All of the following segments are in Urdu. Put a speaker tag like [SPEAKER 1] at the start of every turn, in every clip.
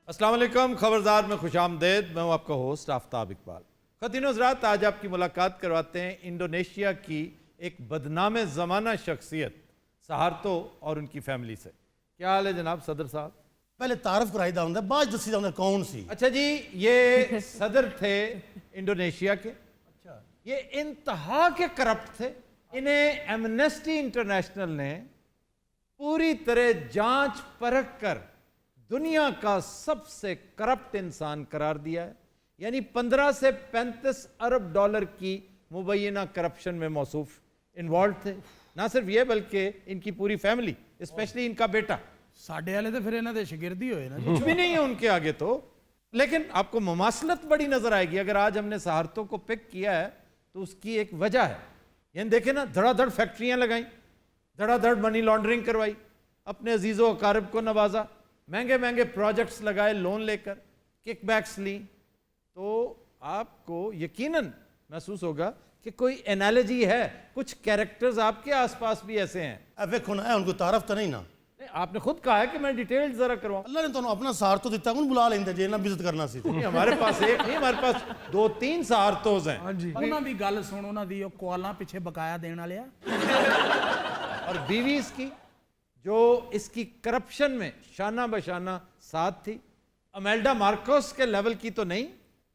[SPEAKER 1] السلام علیکم، خبرزار میں خوش آمدید۔ میں ہوں آپ کا ہوسٹ آفتاب اقبال۔ خواتین و حضرات، آج آپ کی ملاقات کرواتے ہیں انڈونیشیا کی ایک بدنام زمانہ شخصیت سہارتو اور ان کی فیملی سے۔ کیا حال ہے جناب صدر صاحب؟
[SPEAKER 2] پہلے تعارف کرائی دا ہوندا، بعد دسی دا ہوندا کون سی۔
[SPEAKER 1] اچھا جی، یہ صدر تھے انڈونیشیا کے۔ یہ انتہا کے کرپٹ تھے۔ انہیں ایمنسٹی انٹرنیشنل نے پوری طرح جانچ پرکھ کر دنیا کا سب سے کرپٹ انسان قرار دیا ہے۔ یعنی 15 سے 35 ارب ڈالر کی مبینہ کرپشن میں موصوف انوالوڈ تھے۔ نہ صرف یہ بلکہ ان کی پوری فیملی، اسپیشلی ان کا بیٹا۔
[SPEAKER 3] ساڈے والے تو پھر انہاں دے شاگردی ہوئے نا۔
[SPEAKER 1] کچھ بھی نہیں ہے ان کے آگے تو، لیکن آپ کو مماثلت بڑی نظر آئے گی۔ اگر آج ہم نے سہارتو کو پک کیا ہے تو اس کی ایک وجہ ہے۔ یعنی دیکھیں نا، دھڑا دھڑ فیکٹریاں لگائیں، دھڑا دھڑ منی لانڈرنگ کروائی، اپنے عزیز و اقارب کو نوازا، مہنگے مہنگے پروجیکٹس لگائے لون لے کر، کک بیکس لیں۔ تو آپ کو یقیناً محسوس ہوگا کہ کوئی انالوجی ہے، کچھ کیریکٹرز آپ کے آس پاس بھی ایسے ہیں۔
[SPEAKER 2] اب ویکھو نا، ان کو تعارف تو نہیں نا۔
[SPEAKER 1] آپ نے خود کہا ہے کہ میں ڈیٹیل ذرا کرواؤں۔
[SPEAKER 2] اللہ نے تانوں اپنا سہارتو دیتا، کون بلا لیندے جے نہ وزٹ کرنا سی۔
[SPEAKER 1] ہمارے پاس ایک نہیں، ہمارے پاس 2-3 سہارتوز ہیں۔
[SPEAKER 3] انہاں دی گل سن، انہاں دی او کوالاں پیچھے بقایا دین والے
[SPEAKER 1] اور بیوی اس کی جو اس کی کرپشن میں شانہ بشانہ ساتھ تھی۔ امیلڈا مارکوس کے لیول کی تو نہیں،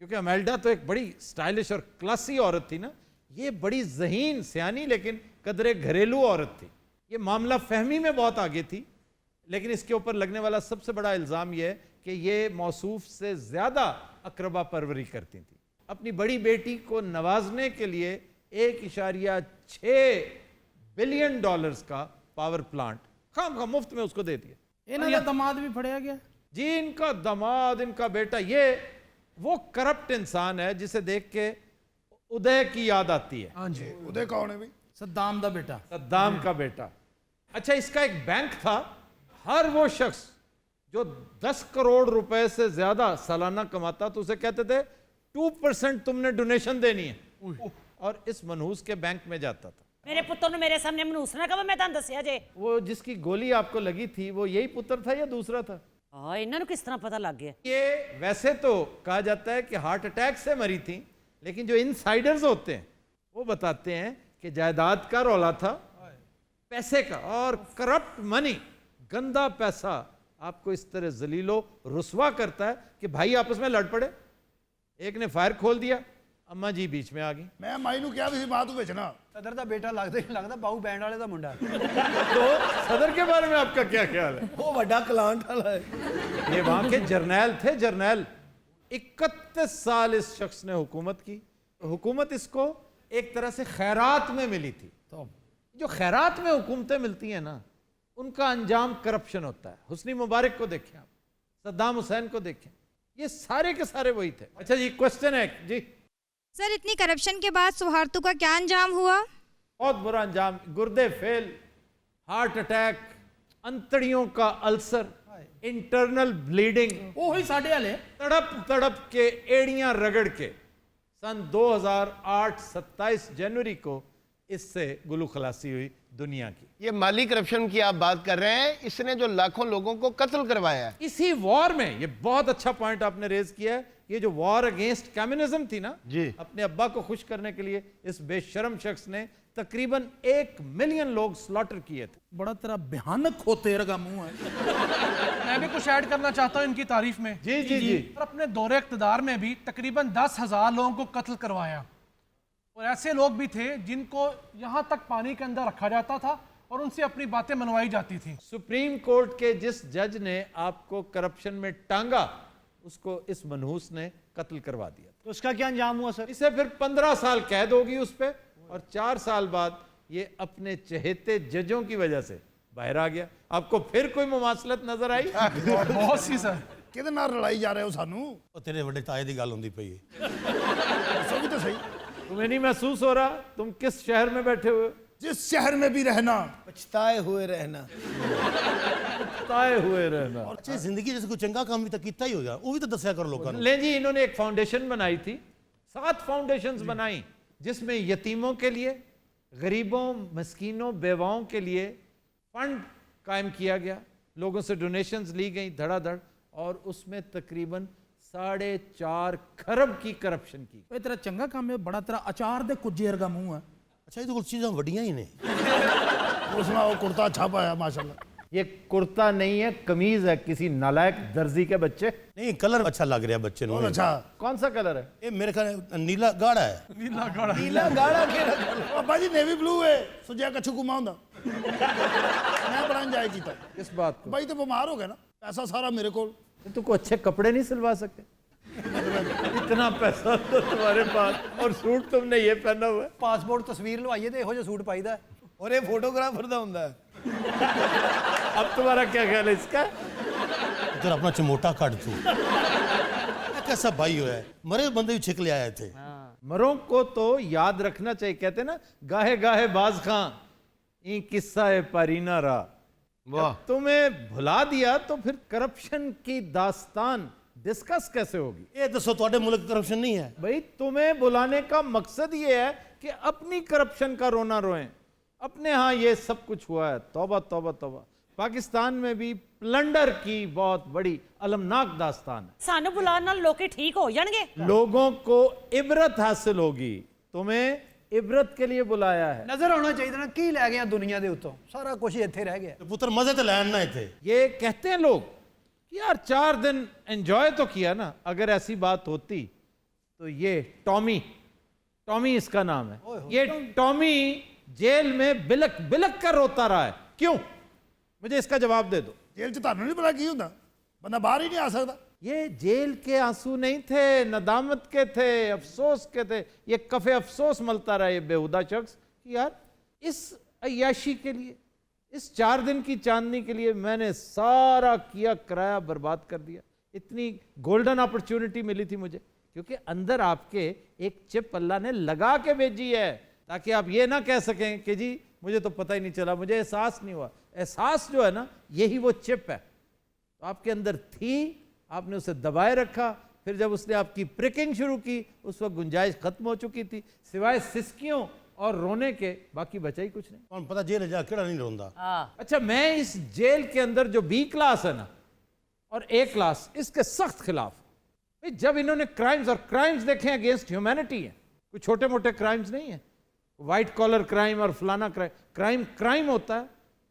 [SPEAKER 1] کیونکہ امیلڈا تو ایک بڑی سٹائلش اور کلاسی عورت تھی نا۔ یہ بڑی ذہین سیانی لیکن قدرے گھریلو عورت تھی۔ یہ معاملہ فہمی میں بہت آگے تھی، لیکن اس کے اوپر لگنے والا سب سے بڑا الزام یہ ہے کہ یہ موصوف سے زیادہ اقربا پروری کرتی تھی۔ اپنی بڑی بیٹی کو نوازنے کے لیے 1.6 بلین ڈالرز کا پاور پلانٹ خام خواہ مفت میں اس کو دے دیا۔
[SPEAKER 3] انہاں دا داماد بھی پھڑیا گیا۔
[SPEAKER 1] جی، ان کا داماد، ان کا بیٹا، یہ وہ کرپٹ انسان ہے جسے دیکھ کے ادے کی یاد آتی ہے۔
[SPEAKER 3] ہاں جی،
[SPEAKER 4] ادے کون ہے بھی؟
[SPEAKER 3] صدام دا بیٹا۔
[SPEAKER 1] صدام کا بیٹا۔ اچھا، اس کا ایک بینک تھا۔ ہر وہ شخص جو 10 کروڑ روپے سے زیادہ سالانہ کماتا تو اسے کہتے تھے 2% تم نے ڈونیشن دینی ہے، اور اس منحوس کے بینک میں جاتا تھا۔
[SPEAKER 5] میرے پتر نے میرے سامنے منوس نہ کہو، میں تانوں دسیا جے۔
[SPEAKER 1] وہ جس کی گولی آپ کو لگی تھی وہ یہی پتر تھا یا دوسرا تھا؟
[SPEAKER 5] انہاں نوں کس طرح پتہ لگ گیا؟
[SPEAKER 1] یہ ویسے تو کہا جاتا ہے کہ ہارٹ اٹیک سے مری تھیں، لیکن جو انسائیڈرز ہوتے ہیں وہ بتاتے ہیں کہ جائیداد کا رولا تھا، پیسے کا، اور کرپٹ منی، گندا پیسہ آپ کو اس طرح ذلیل و رسوا کرتا ہے کہ بھائی آپس میں لڑ پڑے۔ ایک نے فائر کھول دیا، اماں جی بیچ میں آ گئی۔
[SPEAKER 4] میں مائی نو کیا بھی بات بچنا
[SPEAKER 6] صدر دا بیٹا لگتا باہو بینڈ والے دا منڈا
[SPEAKER 1] تو صدر کے بارے میں آپ کا کیا خیال ہے؟
[SPEAKER 6] وہ بڑا کلانٹ والا ہے۔
[SPEAKER 1] یہ وہاں کے جرنیل تھے، جرنیل۔ 31 سال اس شخص نے حکومت کی۔ حکومت اس کو ایک طرح سے خیرات میں ملی تھی۔ جو خیرات میں حکومتیں ملتی ہیں نا، ان کا انجام کرپشن ہوتا ہے۔ حسنی مبارک کو دیکھیں آپ، صدام حسین کو دیکھیں، یہ سارے کے سارے وہی تھے۔ اچھا جی، کوسچن ہے جی۔
[SPEAKER 7] سر، اتنی کرپشن کے بعد سہارتو کا کیا انجام ہوا؟
[SPEAKER 1] بہت برا انجام، گردے فیل، ہارٹ اٹیک، انتڑیوں کا السر، انٹرنل بلیڈنگ،
[SPEAKER 3] وہی ساڈے والے
[SPEAKER 1] تڑپ تڑپ کے ایڑیاں رگڑ کے سن 2008 27 جنوری کو اس سے گلو خلاصی ہوئی دنیا کی۔
[SPEAKER 8] یہ مالی کرپشن کی آپ بات کر رہے ہیں، اس نے جو لاکھوں لوگوں کو قتل کروایا ہے۔
[SPEAKER 1] اسی وار میں، یہ بہت اچھا پوائنٹ آپ نے ریز کیا ہے، یہ جو وار اگینسٹ کمیونزم تھی نا،
[SPEAKER 8] جی،
[SPEAKER 1] اپنے ابا کو خوش کرنے کے لیے اس بے شرم شخص نے تقریباً 1 ملین لوگ سلاٹر کیے تھے۔
[SPEAKER 3] بڑا تیرا بھیانک ہوتے رگا منہ ہے۔
[SPEAKER 9] میں بھی کچھ ایڈ کرنا چاہتا ہوں ان کی تعریف میں۔
[SPEAKER 1] جی جی جی۔
[SPEAKER 9] اور اپنے دور اقتدار میں بھی تقریباً 10,000 لوگوں کو قتل کروایا، اور ایسے لوگ بھی تھے جن کو یہاں تک پانی کے اندر رکھا جاتا تھا اور ان سے اپنی باتیں منوائی جاتی تھیں۔
[SPEAKER 1] سپریم کورٹ کے جس جج نے آپ کو کرپشن میں ٹانگا، اس کو اس منحوس نے قتل کروا دیا تھا۔
[SPEAKER 6] تو اس کا کیا انجام ہوا سر؟
[SPEAKER 1] اسے پھر 15 سال قید ہوگی اس پہ، اور 4 سال بعد یہ اپنے چہیتے ججوں کی وجہ سے باہر آ گیا۔ آپ کو پھر کوئی مماثلت نظر آئی؟
[SPEAKER 9] بہت سی سر۔
[SPEAKER 4] کدے نال لڑائی جا رہے ہو سانو؟
[SPEAKER 2] او تیرے وڈے تائے دی گل ہوندی پئی ہے۔
[SPEAKER 4] دسو بھی تو صحیح،
[SPEAKER 1] تمہیں نہیں محسوس ہو رہا تم کس شہر میں بیٹھے ہوئے؟
[SPEAKER 4] جس شہر میں بھی رہنا،
[SPEAKER 6] پچھتائے ہوئے رہنا۔
[SPEAKER 1] تائے ہوئے رہنا۔
[SPEAKER 2] اور اچھا زندگی جیسے کوئی چنگا کام بھی تو کیتا ہی ہوگا، وہ بھی تو دسیا کرو لوگوں نے۔
[SPEAKER 1] لیں جی، انہوں نے ایک فاؤنڈیشن بنائی تھی، 7 فاؤنڈیشنز بنائیں، جس میں یتیموں کے لیے، غریبوں، مسکینوں، بیواؤں کے لیے فنڈ قائم کیا گیا، لوگوں سے ڈونیشنز لی گئیں دھڑا دھڑ، اور اس میں تقریباً 4.5 کھرب کی کرپشن کی.
[SPEAKER 3] ਓਏ ਤੇਰਾ ਚੰਗਾ ਕੰਮ ਹੈ ਬੜਾ ਤੇਰਾ ਅਚਾਰ ਦੇ ਕੁੱਜੇ ਵਰਗਾ ਮੂੰਹ ਹੈ
[SPEAKER 2] ਅੱਛਾ ਇਹਦੇ ਕੋਲ ਚੀਜ਼ਾਂ ਵੱਡੀਆਂ ਹੀ ਨੇ.
[SPEAKER 4] ਉਸ ਨਾਲ ਉਹ ਕੁੜਤਾ ਅੱਛਾ ਪਾਇਆ ਮਾਸ਼ਾਅੱਲਾ.
[SPEAKER 1] یہ کرتا نہیں ہے, قمیض ہے کسی نالائق درزی کے بچے.
[SPEAKER 2] ਨਹੀਂ ਕਲਰ ਅੱਛਾ ਲੱਗ ਰਿਹਾ ਬੱਚੇ ਨੂੰ.
[SPEAKER 4] ਬਹੁਤ ਅੱਛਾ.
[SPEAKER 1] کون سا کلر ہے؟
[SPEAKER 2] ਇਹ ਮੇਰੇ ਖਿਆਲ ਨੀਲਾ ਗਾੜਾ ਹੈ.
[SPEAKER 3] ਨੀਲਾ ਗਾੜਾ
[SPEAKER 6] ਨੀਲਾ ਗਾੜਾ ਕਿਹੜਾ ਗੱਲ?
[SPEAKER 4] ਬਾਬਾ ਜੀ ਨੇਵੀ ਬਲੂ ਹੈ, ਸੁਜਿਆ ਕੱਛੂ ਘੁਮਾ ਹੁੰਦਾ. ਮੈਂ ਬੜਾ ਇੰਜੋਏ ਕੀਤਾ.
[SPEAKER 1] کس بات کو؟
[SPEAKER 4] ਬਾਈ ਤੇ ਬਿਮਾਰ ਹੋ ਗਿਆ ਨਾ, ਪੈਸਾ ਸਾਰਾ ਮੇਰੇ ਕੋਲ.
[SPEAKER 1] تم کو اچھے کپڑے نہیں سلوا سکتے؟ اتنا پیسہ تو تمہارے پاس اور سوٹ تم نے یہ پہنا ہوا ہے.
[SPEAKER 6] ਪਾਸਪੋਰਟ ਤਸਵੀਰ ਲਵਾਈਏ ਤੇ ਇਹੋ ਜਿਹਾ ਸੂਟ ਪਾਈਦਾ ਔਰ ਇਹ ਫੋਟੋਗ੍ਰਾਫਰ ਦਾ ਹੁੰਦਾ ਹੈ.
[SPEAKER 1] اب تمہارا کیا خیال ہے اس کا؟
[SPEAKER 2] ਇੱਧਰ ਆਪਣਾ ਚਮੋਟਾ ਕੱਢ ਤੂੰ. ਇਹ ਕੈਸਾ ਭਾਈ ਹੋਇਆ ਹੈ, ਮਰੇ ਬੰਦੇ ਵੀ ਛਿਕ ਲਿਆਇਆ ਇੱਥੇ.
[SPEAKER 1] مروں کو تو یاد رکھنا چاہیے. کہتے ہیں نا گاہے گاہے باز خاں این قصہ پرینہ را.
[SPEAKER 8] واہ.
[SPEAKER 1] تمہیں بھلا دیا تو پھر کرپشن کی داستان ڈسکس کیسے ہوگی؟
[SPEAKER 2] ਇਹ ਦੱਸੋ ਤੁਹਾਡੇ ਮੁਲਕ ਕਰਪਸ਼ਨ نہیں ہے؟
[SPEAKER 1] بھائی تمہیں بلانے کا مقصد یہ ہے کہ اپنی کرپشن کا رونا روئیں. اپنے ہاں یہ سب کچھ ہوا ہے. توبہ توبہ توبہ. پاکستان میں بھی پلنڈر کی بہت بڑی المناک داستان ہے.
[SPEAKER 5] ਸਾਨੂੰ ਬੁਲਾਉਣ ਨਾਲ ਲੋਕੀ ਠੀਕ ਹੋ ਜਾਣਗੇ.
[SPEAKER 1] لوگوں کو عبرت حاصل ہوگی. تمہیں عبرت کے لیے بلایا ہے.
[SPEAKER 6] ਨਜ਼ਰ ਆਉਣਾ ਚਾਹੀਦਾ ਨਾ ਕੀ ਲੈ ਗਿਆ ਦੁਨੀਆ ਦੇ ਉੱਤੋਂ, ਸਾਰਾ ਕੁਝ ਇੱਥੇ ਰਹਿ ਗਿਆ.
[SPEAKER 2] ਤੇ ਪੁੱਤਰ ਮਜ਼ੇ ਤੇ ਲੈਣ ਨਾ ਇੱਥੇ.
[SPEAKER 1] یہ کہتے ہیں لوگ کہ یار 4 دن انجوائے تو کیا نا. اگر ایسی بات ہوتی تو یہ ٹامی اس کا نام ہے. یہ ٹامی جیل میں بلک بلک کر روتا رہا ہے. کیوں؟ مجھے اس کا جواب دے دو.
[SPEAKER 4] ਜੇਲ੍ਹ 'ਚ ਤੁਹਾਨੂੰ نہیں ਪਤਾ ਕੀ ਹੁੰਦਾ, ਬੰਦਾ ਬਾਹਰ ਹੀ ਨਹੀਂ ਆ ਸਕਦਾ.
[SPEAKER 1] یہ جیل کے آنسو نہیں تھے, ندامت کے تھے, افسوس کے تھے. یہ کفے افسوس ملتا رہا یہ بیہودہ شخص کہ یار اس عیاشی کے لیے, اس 4 دن کی چاندنی کے لیے میں نے سارا کیا کرایہ برباد کر دیا. اتنی گولڈن اپرچونٹی ملی تھی مجھے, کیونکہ اندر آپ کے ایک چپ اللہ نے لگا کے بھیجی ہے تاکہ آپ یہ نہ کہہ سکیں کہ جی مجھے تو پتہ ہی نہیں چلا, مجھے احساس نہیں ہوا. احساس جو ہے نا یہی وہ چپ ہے. تو آپ کے اندر تھی, آپ نے اسے دبائے رکھا. پھر جب اس نے آپ کی پریکنگ شروع کی اس وقت گنجائش ختم ہو چکی تھی. سوائے سسکیوں اور رونے کے باقی بچا ہی کچھ نہیں.
[SPEAKER 2] ਤੁਹਾਨੂੰ ਪਤਾ ਜੇਲ੍ਹ ਜਾ ਕਿਹੜਾ ਨਹੀਂ ਰੋਂਦਾ.
[SPEAKER 1] اچھا میں اس جیل کے اندر جو بی کلاس ہے نا اور اے کلاس, اس کے سخت خلاف. جب انہوں نے کرائمز اور کرائمز دیکھیں اگینسٹ ہیومینٹی ہیں, کوئی چھوٹے موٹے کرائمز نہیں ہیں. وائٹ کالر کرائم اور فلانا کرائم ہوتا ہے,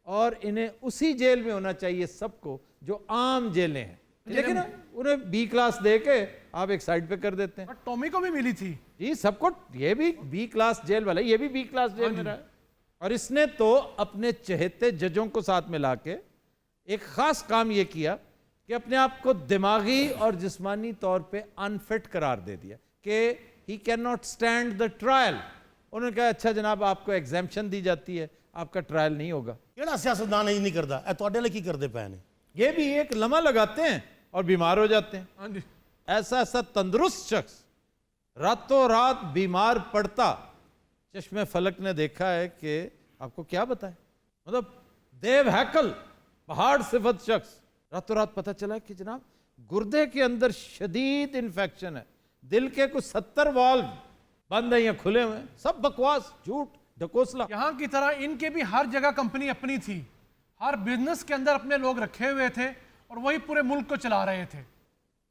[SPEAKER 1] اور انہیں اسی جیل میں ہونا چاہیے سب کو جو عام جیلیں ہیں. لیکن انہیں بی کلاس دے کے آپ ایک سائڈ پہ کر دیتے ہیں.
[SPEAKER 9] ٹامی کو بھی ملی تھی
[SPEAKER 1] جی سب کو. یہ بھی بی کلاس جیل والا, یہ بھی بی کلاس جیل میں رہا ہے. اور اس نے تو اپنے چہتے ججوں کو ساتھ ملا کے ایک خاص کام یہ کیا کہ اپنے آپ کو دماغی اور جسمانی طور پہ انفٹ قرار دے دیا کہ he can not stand the trial. انہوں نے کہا اچھا جناب آپ کو ایگزیمپشن دی جاتی ہے, آپ کا ٹرائل نہیں ہوگا.
[SPEAKER 2] ਕਿਹੜਾ ਸਿਆਸਤਦਾਨ ਇਹ ਨਹੀਂ ਕਰਦਾ? ਇਹ ਤੁਹਾਡੇ ਲਈ ਕੀ ਕਰਦੇ ਪਏ ਨੇ?
[SPEAKER 1] یہ بھی ایک لمحہ لگاتے ہیں اور بیمار ہو جاتے ہیں.
[SPEAKER 9] ہاں جی
[SPEAKER 1] ایسا تندرست شخص راتوں رات بیمار پڑتا. چشم فلک نے دیکھا ہے کہ آپ کو کیا بتائیں, مطلب دیو ہیکل پہاڑ صفت شخص, راتوں رات پتہ چلا کہ جناب گردے کے اندر شدید انفیکشن ہے, دل کے کچھ 70 والو بند ہیں یا کھلے ہوئے ہیں. سب بکواس, جھوٹ, ڈکوسلا.
[SPEAKER 9] یہاں کی طرح ان کے بھی ہر جگہ کمپنی اپنی تھی, ہر بزنس کے اندر اپنے لوگ رکھے ہوئے تھے اور وہی پورے ملک کو چلا رہے تھے.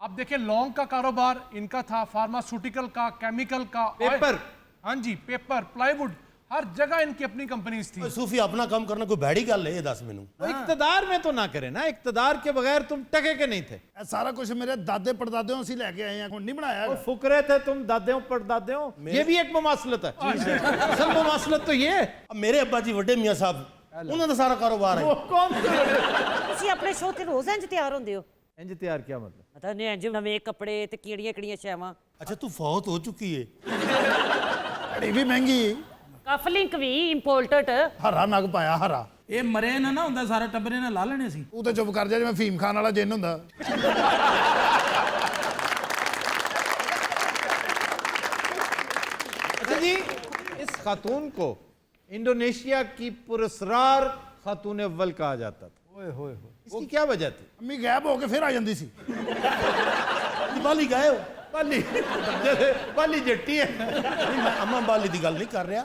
[SPEAKER 9] آپ دیکھیں لونگ کا کاروبار ان کا تھا, فارماسوٹیکل کا, کیمیکل کا,
[SPEAKER 1] پیپر,
[SPEAKER 9] ہاں جی پیپر, پلائی ووڈ, ہر جگہ ان کی اپنی کمپنیز تھی.
[SPEAKER 2] صوفی اپنا کام کرنا کوئی بھڑی گل ہے؟ یہ دس مینوں.
[SPEAKER 1] اقتدار میں تو نہ کرے نا, اقتدار کے بغیر تم ٹکے کے نہیں تھے.
[SPEAKER 4] ਇਹ ਸਾਰਾ ਕੁਝ ਮੇਰੇ ਦਾਦੇ ਪੜਦਾਦਿਆਂ ਅਸੀਂ ਲੈ ਕੇ ਆਏ ਆ, ਹੁਣ ਨਹੀਂ ਬਣਾਇਆ
[SPEAKER 1] وہ
[SPEAKER 4] ਹੈਗਾ.
[SPEAKER 1] فکرے تھے تم دادے پر دادے ہو, یہ بھی ایک مماثلت ہے. اصل مماثلت تو یہ ہے.
[SPEAKER 2] اب میرے ابا جی ਵੱਡੇ ਮੀਆਂ ਸਾਹਿਬ, ਉਹਨਾਂ ਦਾ ਸਾਰਾ ਕਾਰੋਬਾਰ ਹੈ.
[SPEAKER 1] وہ کون سے
[SPEAKER 5] ਤੁਸੀਂ ਆਪਣੇ ਸ਼ੋਅ ਤੇ ਰੋਜ਼ ਇੰਜ ਤਿਆਰ ਹੁੰਦੇ ਹੋ?
[SPEAKER 1] انج تیار کیا مطلب؟
[SPEAKER 5] ਪਤਾ ਨਹੀਂ ਇੰਜ ਨਵੇਂ ਕੱਪੜੇ ਤੇ ਕਿਹੜੀਆਂ ਸ਼ੈਵਾਂ.
[SPEAKER 2] ਅੱਛਾ ਤੂੰ ਫੌਤ ਹੋ ਚੁੱਕੀ ਹੈ.
[SPEAKER 4] ਘੜੀ ਵੀ ਮਹਿੰਗੀ,
[SPEAKER 5] ਕਫਲਿੰਕ ਵੀ ਇੰਪੋਰਟਡ.
[SPEAKER 4] ਹਰਾ ਨਗ ਪਾਇਆ ਹਰਾ.
[SPEAKER 3] ਇਹ ਮਰੇ ਨਾ ਹੁੰਦਾ ਸਾਰਾ ਟੱਬਰੇ ਨੇ ਲਾ ਲੈਣੇ ਸੀ.
[SPEAKER 4] ਤੂੰ ਤਾਂ ਚੁੱਪ ਕਰ ਜਾ, ਜਿਵੇਂ ਫੀਮ ਖਾਨ ਵਾਲਾ ਜਿੰਨ ਹੁੰਦਾ.
[SPEAKER 1] اچھا جی, اس خاتون کو انڈونیشیا کی پراسرار خاتون اول کہا جاتا تھا. اس کی کیا وجہ تھی؟
[SPEAKER 4] ਅੰਮੀ ਗਾਇਬ ਹੋ ਕੇ ਫਿਰ ਆ ਜਾਂਦੀ ਸੀ.
[SPEAKER 2] ਬਾਲੀ ਗਏ ਹੋ?
[SPEAKER 1] بالی جیسے بالی جٹی ہے.
[SPEAKER 2] ਨਹੀਂ ਮੈਂ ਅਮਾ ਬਾਲੀ ਦੀ ਗੱਲ ਨਹੀਂ ਕਰ ਰਿਹਾ.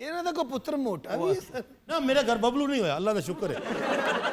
[SPEAKER 6] ਇਹਨਾਂ ਦਾ ਕੋਈ ਪੁੱਤਰ ਮੋਟਾ ਵੀ ਹੈ ਸਰ।
[SPEAKER 2] ਨਾ ਮੇਰਾ ਘਰ ਬਬਲੂ ਨਹੀਂ ਹੋਇਆ, ਅੱਲਾ ਦਾ ਸ਼ੁਕਰ ਹੈ।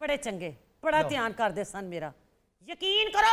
[SPEAKER 5] ਬੜੇ ਚੰਗੇ, ਬੜਾ ਧਿਆਨ ਕਰਦੇ ਸਨ ਮੇਰਾ। ਯਕੀਨ ਕਰੋ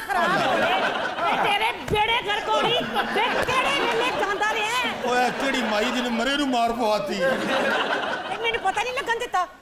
[SPEAKER 5] ਖਰਾਬ ਹੋਵੇ, ਵੇ ਤੇਰੇ ਬੇੜੇ ਘਰ ਕੋਣੀ, ਵੇ ਕਿਹੜੇ ਵੇਲੇ ਜਾਂਦਾ ਰਿਹਾ,
[SPEAKER 2] ਓਏ ਕਿਹੜੀ ਮਾਈ ਜਿਹਨੇ ਮਰੇ ਨੂੰ ਮਾਰ ਪਵਾਤੀ।
[SPEAKER 5] ਤੇ ਮੈਨੂੰ ਪਤਾ ਨਹੀਂ ਲੱਗਣ ਦਿੱਤਾ।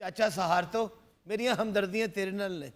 [SPEAKER 6] ਚਾਚਾ ਸਹਾਰ ਤੋਂ ਮੇਰੀਆਂ ਹਮਦਰਦੀਆਂ ਤੇਰੇ ਨਾਲ ਨੇ।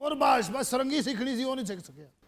[SPEAKER 4] ਔਰ ਬਸ ਸਰੰਗੀ ਸਿੱਖਣੀ ਸੀ, ਉਹ ਨਹੀਂ ਸਿੱਖ ਸਕਿਆ।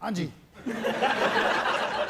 [SPEAKER 4] ਹਾਂਜੀ।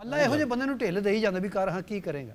[SPEAKER 6] ਅੱਲਾ ਇਹੋ ਜਿਹੇ ਬੰਦੇ ਨੂੰ ਢਿੱਲ ਦੇ ਹੀ ਜਾਂਦਾ ਵੀ ਕਰ ਹਾਂ ਕੀ ਕਰੇਗਾ।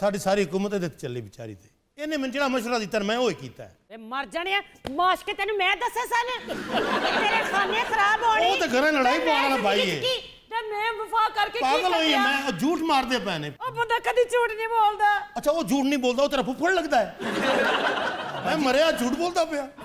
[SPEAKER 2] ਸਾਡੀ ਸਾਰੀ ਹਕੂਮਤ ਇਹਦੇ ਤੇ ਚੱਲੀ ਵਿਚਾਰੀ ਤੇ। ਇਹਨੇ ਮੈਨੂੰ ਜਿਹੜਾ ਮਸ਼ਵਰਾ ਦਿੱਤਾ ਮੈਂ ਉਹ ਹੀ ਕੀਤਾ ਹੈ।
[SPEAKER 5] ਵੇ ਮਰ ਜਾਣਿਆ, ਮਾਸ਼ਕੇ ਤੈਨੂੰ ਮੈਂ ਦੱਸੇ ਸਨ ਤੇਰੇ ਖਾਨੇ ਖਰਾਬ ਹੋਣੇ।
[SPEAKER 2] ਉਹ ਤਾਂ ਘਰਾਂ ਲੜਾਈ ਪਾਉਣ ਵਾਲਾ ਬਾਈ ਹੈ।
[SPEAKER 5] ਤੇ ਮੈਂ ਵਫਾ ਕਰਕੇ ਕੀ
[SPEAKER 2] ਪਾਗਲ ਹੋਈ ਹੈ
[SPEAKER 5] ਕਰਿਆ?
[SPEAKER 2] ਮੈਂ, ਉਹ ਝੂਠ ਮਾਰਦੇ ਪਏ ਨੇ।
[SPEAKER 5] ਉਹ ਬੰਦਾ ਕਦੀ ਝੂਠ ਨਹੀਂ ਬੋਲਦਾ।
[SPEAKER 2] ਅੱਛਾ ਉਹ ਝੂਠ ਨਹੀਂ ਬੋਲਦਾ, ਉਹ ਤੇਰਾ ਫੁੱਫੜ ਲੱਗਦਾ ਹੈ। ਮੈਂ ਮਰਿਆ ਝੂਠ ਬੋਲਦਾ ਪਿਆ।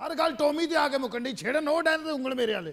[SPEAKER 4] ਹਰ ਗੱਲ ਟੋਮੀ ਤੇ ਆ ਕੇ ਮੁਕੰਡੀ ਛੇੜਨ ਉਹ ਡੈਨ ਤੇ ਉਂਗਲ ਮੇਰੇ ਵਾਲੇ।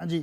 [SPEAKER 4] ਹਾਂਜੀ।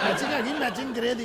[SPEAKER 4] ਮੈਚਿੰਗ ਹੈਗੀ, ਮੈਚਿੰਗ ਗ੍ਰੇ ਦੀ।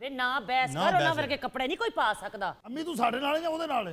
[SPEAKER 5] ਵੇ ਨਾ ਬੈਸ ਕਰ, ਉਹਨਾਂ ਵਰਗੇ ਕੱਪੜੇ ਨਹੀਂ ਕੋਈ ਪਾ ਸਕਦਾ।
[SPEAKER 4] ਅੰਮੀ ਤੂੰ ਸਾਡੇ ਨਾਲ ਹੈ ਜਾਂ ਉਹਦੇ ਨਾਲ ਹੈ?